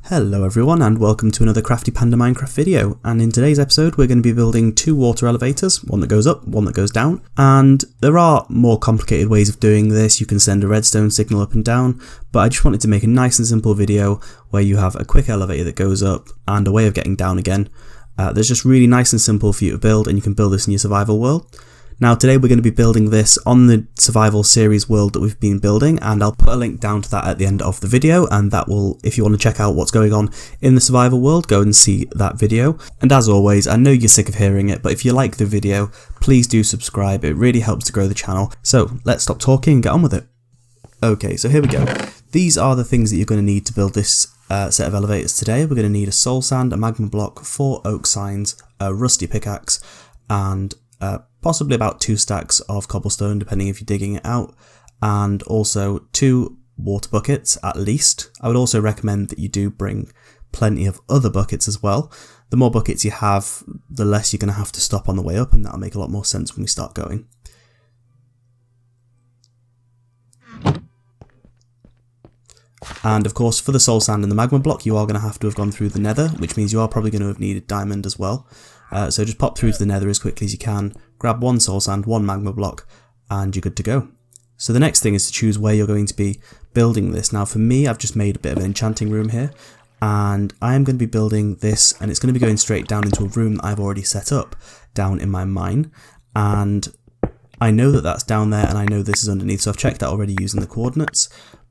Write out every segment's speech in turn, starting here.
Hello everyone and welcome to another Crafty Panda Minecraft video, and in today's episode we're going to be building two water elevators, one that goes up, one that goes down, and there are more complicated ways of doing this. You can send a redstone signal up and down, but I just wanted to make a nice and simple video where you have a quick elevator that goes up and a way of getting down again. That's just really nice and simple for you to build, and you can build this in your survival world. Now today we're going to be building this on the survival series world that we've been building, and I'll put a link down to that at the end of the video, and that will, if you want to check out what's going on in the survival world, go and see that video. And as always, I know you're sick of hearing it, but if you like the video, please do subscribe, it really helps to grow the channel. So let's stop talking and get on with it. Okay, so here we go. These are the things that you're going to need to build this set of elevators today. We're going to need a soul sand, a magma block, 4 oak signs, a rusty pickaxe, and possibly about 2 stacks of cobblestone depending if you're digging it out, and also 2 water buckets at least. I would also recommend that you do bring plenty of other buckets as well. The more buckets you have, the less you're going to have to stop on the way up, and that'll make a lot more sense when we start going. And of course, for the soul sand and the magma block, you are going to have gone through the nether, which means you are probably going to have needed diamond as well. So just pop through to the nether as quickly as you can, grab 1 soul sand, 1 magma block, and you're good to go. So the next thing is to choose where you're going to be building this. Now for me, I've just made a bit of an enchanting room here, and I am going to be building this, and it's going to be going straight down into a room that I've already set up down in my mine. And I know that that's down there, and I know this is underneath, so I've checked that already using the coordinates,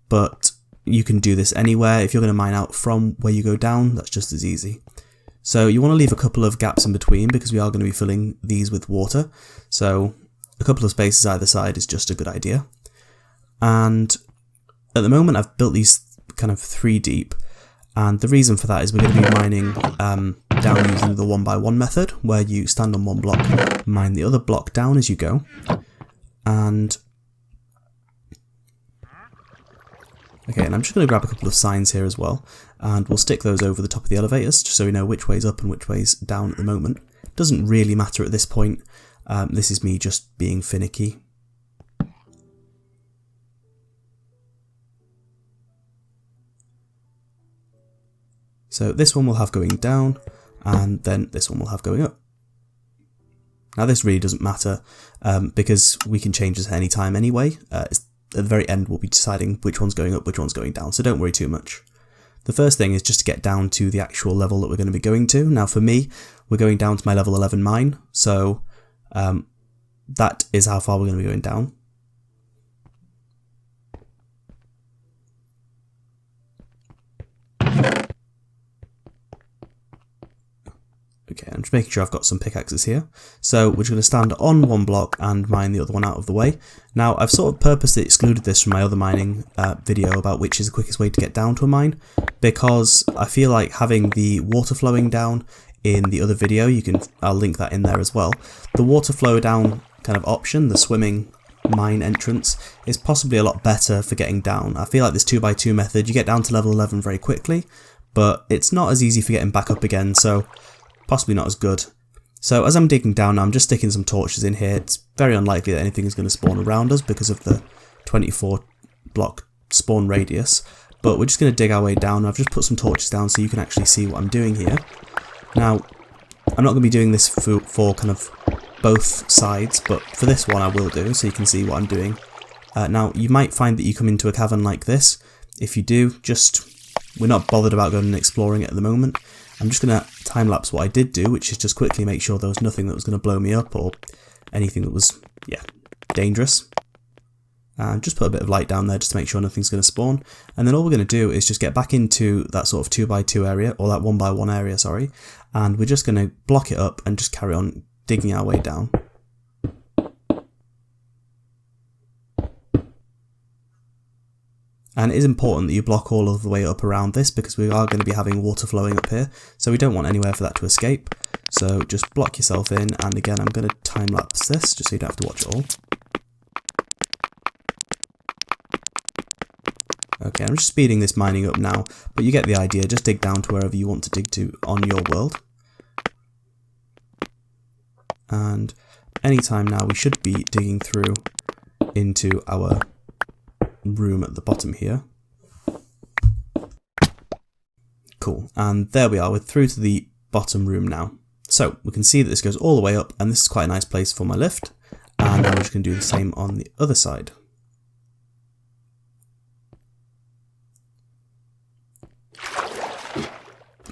but you can do this anywhere. If you're going to mine out from where you go down, that's just as easy. So you want to leave a couple of gaps in between because we are going to be filling these with water. So a couple of spaces either side is just a good idea. And at the moment I've built these kind of 3 deep. And the reason for that is we're going to be mining down using the 1x1 method, where you stand on one block, mine the other block down as you go. And okay, and I'm just going to grab a couple of signs here as well, and we'll stick those over the top of the elevators just so we know which way's up and which way's down at the moment. Doesn't really matter at this point. This is me just being finicky. So this one will have going down, and then this one will have going up. Now this really doesn't matter because we can change this at any time anyway. At the very end we'll be deciding which one's going up, which one's going down, so don't worry too much. The first thing is just to get down to the actual level that we're going to be going to. Now for me, we're going down to my level 11 mine, so that is how far we're going to be going down. Okay, I'm just making sure I've got some pickaxes here. So we're just going to stand on one block and mine the other one out of the way. Now I've sort of purposely excluded this from my other mining video about which is the quickest way to get down to a mine, because I feel like having the water flowing down in the other video, I'll link that in there as well. The water flow down kind of option, the swimming mine entrance, is possibly a lot better for getting down. I feel like this 2x2 method, you get down to level 11 very quickly, but it's not as easy for getting back up again, so possibly not as good. So as I'm digging down now, I'm just sticking some torches in here. It's very unlikely that anything is going to spawn around us because of the 24 block spawn radius, but we're just going to dig our way down. I've just put some torches down so you can actually see what I'm doing here. Now I'm not going to be doing this for kind of both sides, but for this one I will do, so you can see what I'm doing. Now you might find that you come into a cavern like this. If you do, we're not bothered about going and exploring it at the moment. I'm just going to time-lapse what I did do, which is just quickly make sure there was nothing that was going to blow me up or anything that was, dangerous. And just put a bit of light down there just to make sure nothing's going to spawn. And then all we're going to do is just get back into that sort of 2x2 area, or that 1x1 area, sorry. And we're just going to block it up and just carry on digging our way down. And it is important that you block all of the way up around this because we are going to be having water flowing up here, so we don't want anywhere for that to escape. So just block yourself in, and again I'm going to time lapse this just so you don't have to watch it all. Okay, I'm just speeding this mining up now, but you get the idea. Just dig down to wherever you want to dig to on your world. And anytime now we should be digging through into our room at the bottom here. Cool, and there we are, we're through to the bottom room now. So we can see that this goes all the way up, and this is quite a nice place for my lift. And now we're just going to do the same on the other side.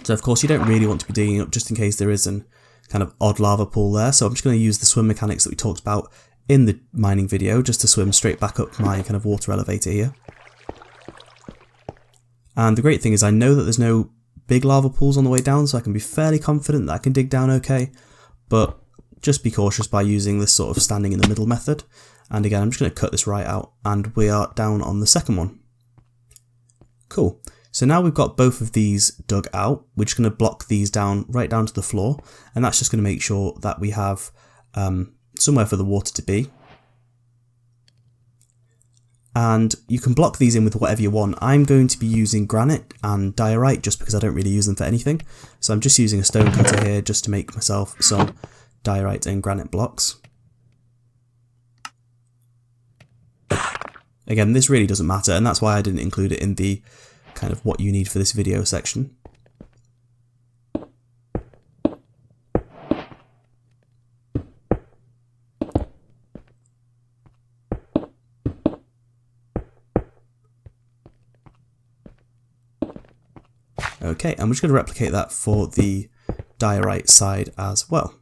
So of course you don't really want to be digging up just in case there is an kind of odd lava pool there. So I'm just going to use the swim mechanics that we talked about in the mining video just to swim straight back up my kind of water elevator here. And the great thing is I know that there's no big lava pools on the way down, so I can be fairly confident that I can dig down okay, but just be cautious by using this sort of standing in the middle method. And again, I'm just going to cut this right out, and we are down on the second one. Cool. So now we've got both of these dug out, we're just going to block these down right down to the floor, and that's just going to make sure that we have somewhere for the water to be. And you can block these in with whatever you want. I'm going to be using granite and diorite just because I don't really use them for anything. So I'm just using a stone cutter here just to make myself some diorite and granite blocks. Again, this really doesn't matter, and that's why I didn't include it in the kind of what you need for this video section. Okay, and we're just going to replicate that for the diorite side as well.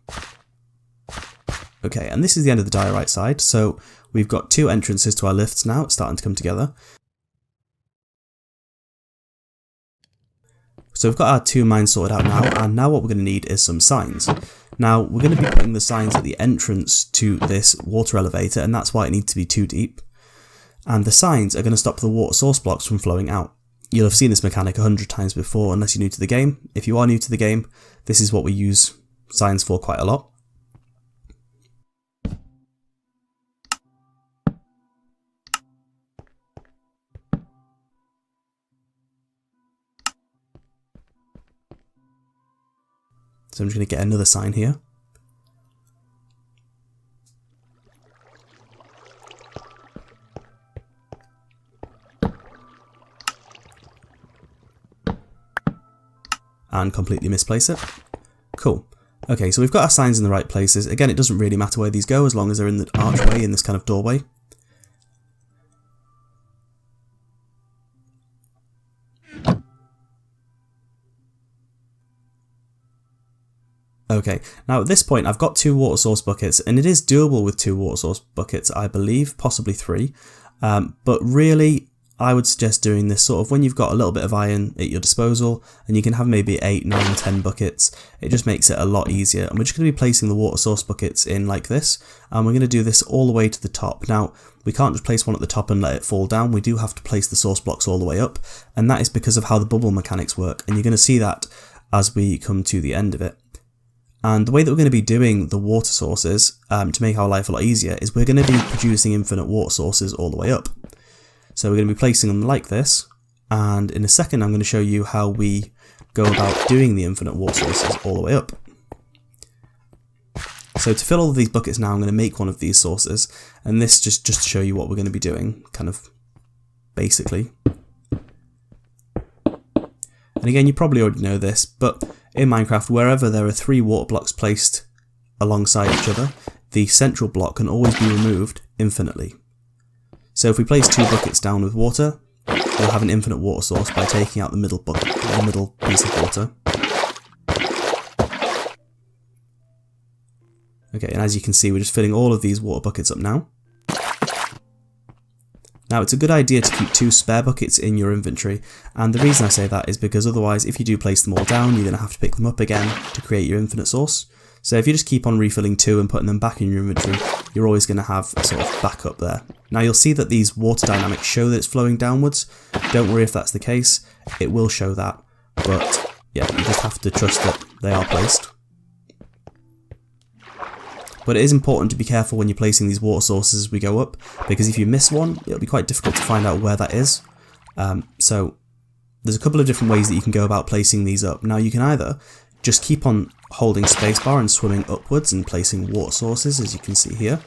Okay, and this is the end of the diorite side, so we've got two entrances to our lifts now, it's starting to come together. So we've got our two mines sorted out now, and now what we're going to need is some signs. Now, we're going to be putting the signs at the entrance to this water elevator, and that's why it needs to be 2 deep. And the signs are going to stop the water source blocks from flowing out. You'll have seen this mechanic 100 times before unless you're new to the game. If you are new to the game, this is what we use signs for quite a lot. So I'm just going to get another sign here. And completely misplace it. Cool. Okay, so we've got our signs in the right places. Again, it doesn't really matter where these go as long as they're in the archway, in this kind of doorway. Okay, now at this point I've got 2 water source buckets, and it is doable with 2 water source buckets, I believe, possibly 3. But really, I would suggest doing this sort of when you've got a little bit of iron at your disposal, and you can have maybe 8, 9, 10 buckets. It just makes it a lot easier. And we're just going to be placing the water source buckets in like this, and we're going to do this all the way to the top. Now, we can't just place one at the top and let it fall down. We do have to place the source blocks all the way up, and that is because of how the bubble mechanics work, and you're going to see that as we come to the end of it. And the way that we're going to be doing the water sources to make our life a lot easier is we're going to be producing infinite water sources all the way up. So we're going to be placing them like this, and in a second I'm going to show you how we go about doing the infinite water sources all the way up. So to fill all of these buckets now, I'm going to make one of these sources, and this just to show you what we're going to be doing, kind of basically. And again, you probably already know this, but in Minecraft, wherever there are 3 water blocks placed alongside each other, the central block can always be removed infinitely. So if we place 2 buckets down with water, we'll have an infinite water source by taking out the middle bucket, the middle piece of water. Okay, and as you can see, we're just filling all of these water buckets up now. Now, it's a good idea to keep 2 spare buckets in your inventory, and the reason I say that is because otherwise, if you do place them all down, you're going to have to pick them up again to create your infinite source. So if you just keep on refilling 2 and putting them back in your inventory, you're always going to have a sort of backup there. Now, you'll see that these water dynamics show that it's flowing downwards. Don't worry if that's the case, it will show that, but yeah, you just have to trust that they are placed. But it is important to be careful when you're placing these water sources as we go up, because if you miss one, it'll be quite difficult to find out where that is. So there's a couple of different ways that you can go about placing these up. Now, you can either just keep on holding spacebar and swimming upwards and placing water sources, as you can see here.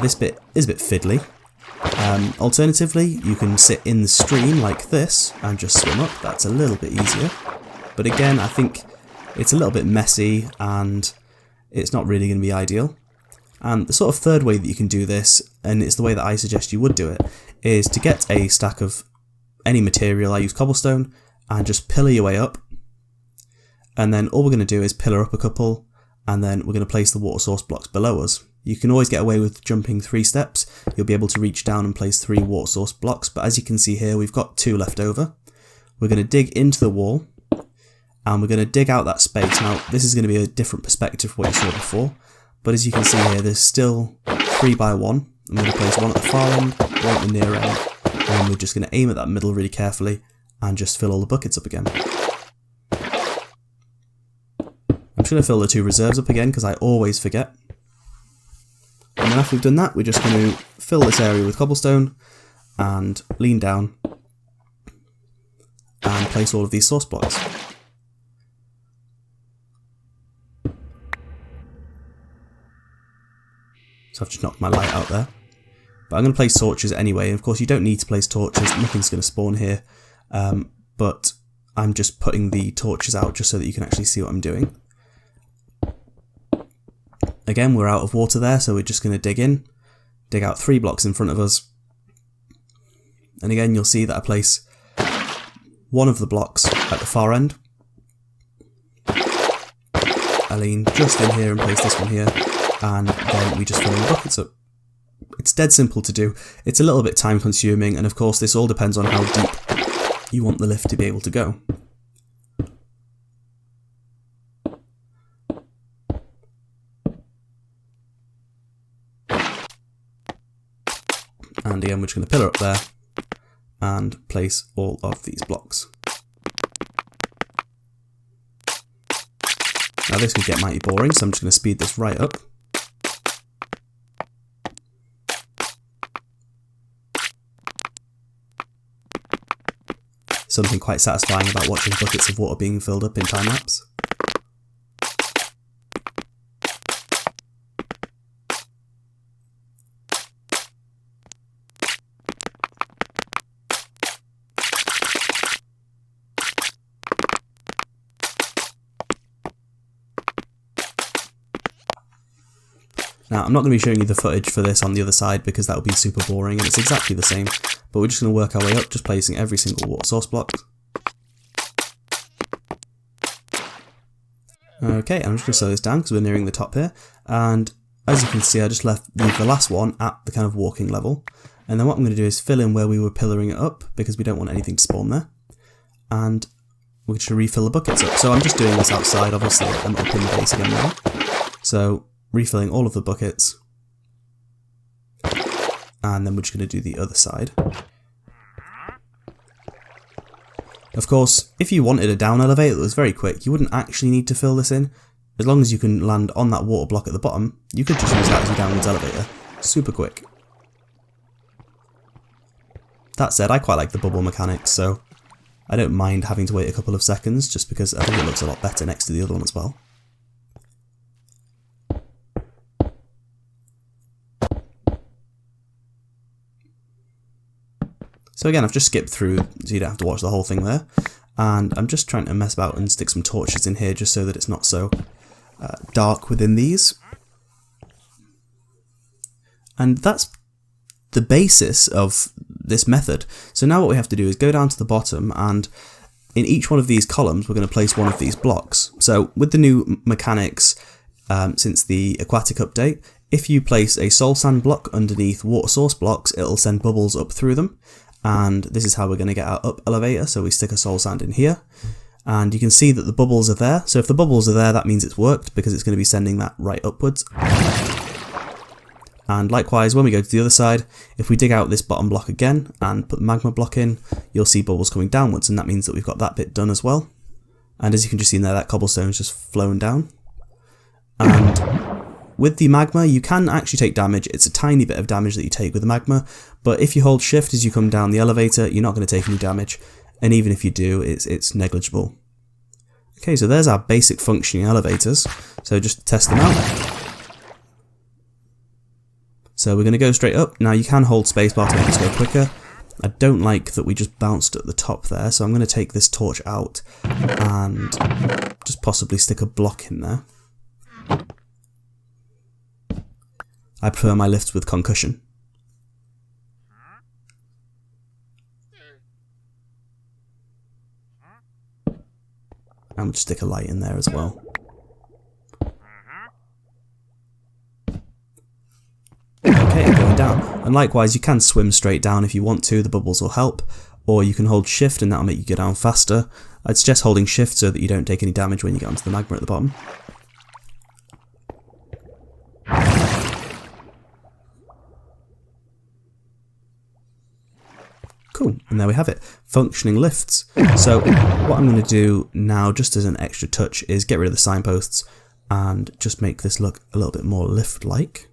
This bit is a bit fiddly. Alternatively, you can sit in the stream like this and just swim up. That's a little bit easier. but again, I think it's a little bit messy and it's not really going to be ideal. And the sort of third way that you can do this, and it's the way that I suggest you would do it, is to get a stack of any material. I use cobblestone, and just pillar your way up. And then all we're going to do is pillar up a couple, and then we're going to place the water source blocks below us. You can always get away with jumping 3 steps. You'll be able to reach down and place 3 water source blocks, but as you can see here, we've got 2 left over. We're going to dig into the wall, and we're going to dig out that space. Now, this is going to be a different perspective from what you saw before, but as you can see here, there's still 3 by 1. I'm going to place 1 at the far end, 1 at the near end, and we're just going to aim at that middle really carefully and just fill all the buckets up again. I'm just going to fill the 2 reserves up again because I always forget. And then after we've done that, we're just going to fill this area with cobblestone and lean down and place all of these source blocks. So I've just knocked my light out there. But I'm going to place torches anyway, and of course you don't need to place torches, nothing's going to spawn here. But I'm just putting the torches out just so that you can actually see what I'm doing. Again, we're out of water there, so we're just going to dig in, dig out 3 blocks in front of us. And again, you'll see that I place 1 of the blocks at the far end. I lean just in here and place this one here, and then we just fill the buckets up. It's dead simple to do. It's a little bit time consuming, and of course this all depends on how deep you want the lift to be able to go. And again, we're just going to pillar up there and place all of these blocks. Now this could get mighty boring, so I'm just going to speed this right up. Something quite satisfying about watching buckets of water being filled up in time lapse. Now, I'm not going to be showing you the footage for this on the other side because that would be super boring, and it's exactly the same, but we're just going to work our way up, just placing every single water source block. Okay, I'm just going to slow this down because we're nearing the top here, and as you can see, I just leave the last one at the kind of walking level, and then what I'm going to do is fill in where we were pillaring it up because we don't want anything to spawn there, and we're going to refill the buckets up. So I'm just doing this outside, obviously. I'm up in the base again now, so refilling all of the buckets, and then we're just going to do the other side. Of course, if you wanted a down elevator that was very quick, you wouldn't actually need to fill this in. As long as you can land on that water block at the bottom, you could just use that as your downwards elevator. Super quick. That said, I quite like the bubble mechanics, so I don't mind having to wait a couple of seconds just because I think it looks a lot better next to the other one as well. So again, I've just skipped through so you don't have to watch the whole thing there, and I'm just trying to mess about and stick some torches in here just so that it's not so dark within these. And that's the basis of this method. So now what we have to do is go down to the bottom, and in each one of these columns we're going to place one of these blocks. So with the new mechanics since the aquatic update, if you place a soul sand block underneath water source blocks, it'll send bubbles up through them. And this is how we're going to get our up elevator. So we stick a soul sand in here, and you can see that the bubbles are there. So if the bubbles are there, that means it's worked because it's going to be sending that right upwards. And likewise, when we go to the other side, if we dig out this bottom block again and put the magma block in, you'll see bubbles coming downwards, and that means that we've got that bit done as well. And as you can just see in there, that cobblestone is just flowing down. And with the magma, you can actually take damage. It's a tiny bit of damage that you take with the magma, but if you hold shift as you come down the elevator, you're not going to take any damage, and even if you do, it's negligible. Okay, so there's our basic functioning elevators, so just to test them out. So we're going to go straight up. Now you can hold spacebar to make this go quicker, I don't like that we just bounced at the top there, so I'm going to take this torch out and just possibly stick a block in there. I prefer my lifts with concussion. And we'll just stick a light in there as well. Okay, going down. And likewise, you can swim straight down if you want to, the bubbles will help, or you can hold shift and that'll make you go down faster. I'd suggest holding shift so that you don't take any damage when you get onto the magma at the bottom. Cool, and there we have it, functioning lifts. So what I'm going to do now, just as an extra touch, is get rid of the signposts and just make this look a little bit more lift-like.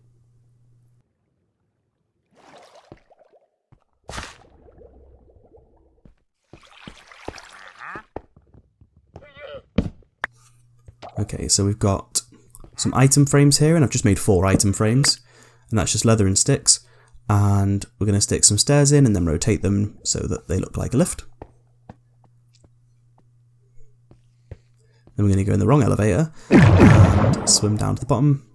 Okay, so we've got some item frames here, and I've just made 4 item frames, and that's just leather and sticks. And we're going to stick some stairs in and then rotate them so that they look like a lift. Then we're going to go in the wrong elevator and swim down to the bottom.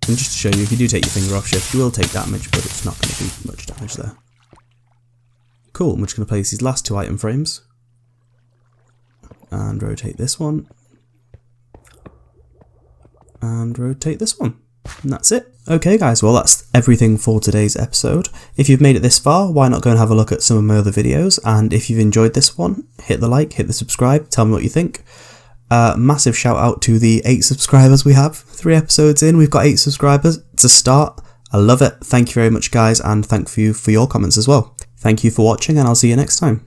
And just to show you, if you do take your finger off shift, you will take damage, but it's not going to be much damage there. Cool, I'm just going to place these last 2 item frames. And rotate this one. And rotate this one. And that's it. Okay guys, well that's everything for today's episode. If you've made it this far, why not go and have a look at some of my other videos, and if you've enjoyed this one, hit the like, hit the subscribe, tell me what you think. Massive shout out to the 8 subscribers we have. 3 episodes in, we've got 8 subscribers. It's a start. I love it. Thank you very much guys, and thank you for your comments as well. Thank you for watching, and I'll see you next time.